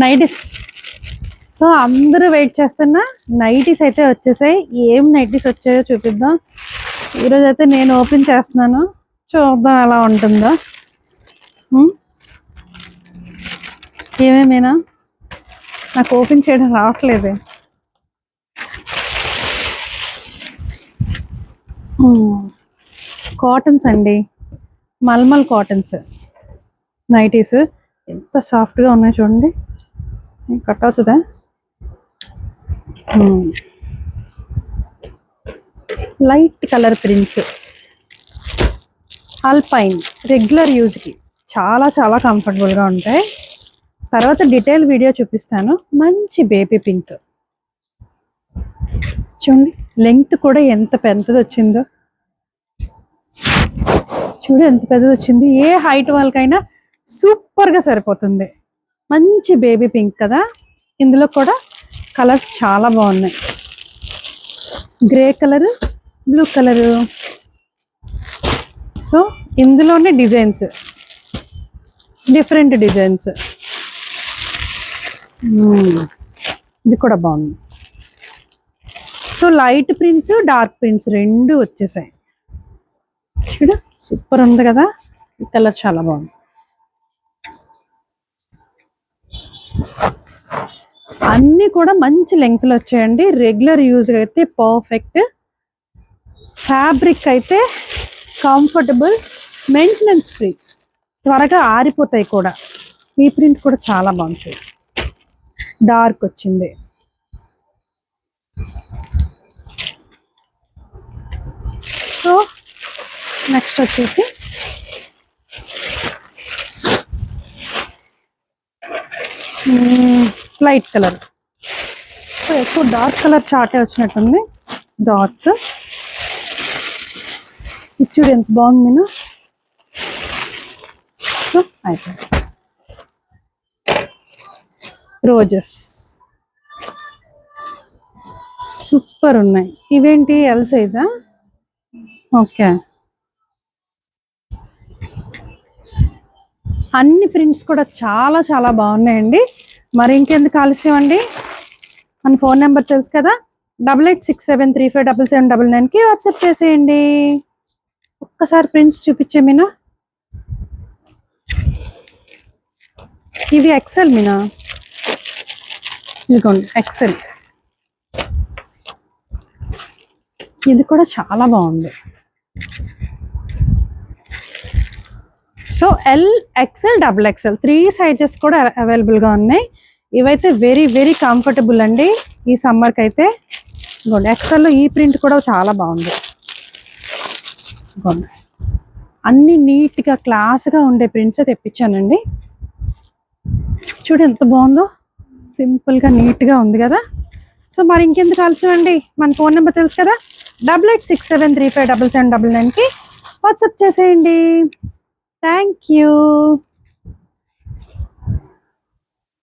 Nighties. So అందరూ wait చేస్తున్నా nighties అయితే వచ్చేసాయి. ఏం నైటీస్ వచ్చాయో చూపిద్దాం. ఈరోజు అయితే నేను ఓపెన్ చేస్తున్నాను, చూద్దాం ఎలా ఉంటుందో. ఏమేమైనా నాకు ఓపెన్ చేయడం రావట్లేదు. కాటన్స్ అండి, మల్మల్ కాటన్స్ నైటీస్. ఎంత సాఫ్ట్గా ఉన్నాయి చూడండి. కట్ అవుతుందా? Light colour prints, alpine, regular యూజ్కి చాలా చాలా కంఫర్టబుల్గా ఉంటాయి. తర్వాత డీటెయిల్ వీడియో చూపిస్తాను. మంచి బేబీ పింక్ చూడండి. లెంగ్త్ కూడా ఎంత పెద్దది వచ్చిందో చూడు, ఎంత పెద్దది వచ్చింది. ఏ హైట్ వాళ్ళకైనా సూపర్గా సరిపోతుంది. మంచి బేబీ పింక్ కదా. ఇందులో కూడా కలర్స్ చాలా బాగున్నాయి. Grey colour, blue colour. So ఇందులోనే డిజైన్స్, డిఫరెంట్ డిజైన్స్. ఇది కూడా బాగుంది. So light prints, dark prints రెండు వచ్చేసాయి. చూడు సూపర్ ఉంది కదా. ఈ కలర్ చాలా బాగుంది. అన్నీ కూడా మంచి లెంగ్త్లో వచ్చాయండి. రెగ్యులర్ యూజ్ అయితే పర్ఫెక్ట్. ఫ్యాబ్రిక్ అయితే కంఫర్టబుల్, మెయింటెనెన్స్ ఫ్రీ, త్వరగా ఆరిపోతాయి కూడా. ఈ ప్రింట్ కూడా చాలా బాగుంది. డార్క్ వచ్చింది. సో నెక్స్ట్ వచ్చేసి లైట్ కలర్. సో ఎక్కువ డార్క్ కలర్ చాటే వచ్చినట్టుంది. డార్క్ చూడు ఎంత బాగుంది నేను. సో అయిపోయింది. రోజెస్ సూపర్ ఉన్నాయి. ఇవేంటి ఎల్ సైజా? ఓకే. అన్ని ప్రింట్స్ కూడా చాలా చాలా బాగున్నాయండి. మరి ఇంకెందుకు ఆలస్యం అండి, మన ఫోన్ నెంబర్ తెలుసు కదా, 8867357799కి వాట్సాప్ చేసేయండి. ఒక్కసారి ప్రింట్స్ చూపించే మీనా. ఇవి ఎక్సెల్ మీనా, ఇదిగోండి ఎక్సెల్. ఇది కూడా చాలా బాగుంది. So L, XL, double XL 3 sizes కూడా అవైలబుల్గా ఉన్నాయి. ఇవైతే వెరీ వెరీ కంఫర్టబుల్ అండి ఈ సమ్మర్కి అయితే. ఇదిగోండి ఎక్సెల్లో ఈ ప్రింట్ కూడా చాలా బాగుంది. ఇదిగోండి అన్ని నీట్గా క్లాస్గా ఉండే ప్రింట్సే తెప్పించానండి. చూడు ఎంత బాగుందో, సింపుల్గా నీట్గా ఉంది కదా. సో మరి ఇంకెందుకు ఆలస్యం అండి, మన ఫోన్ నెంబర్ తెలుసు కదా, 8867357799కి వాట్సాప్ చేసేయండి. Thank you.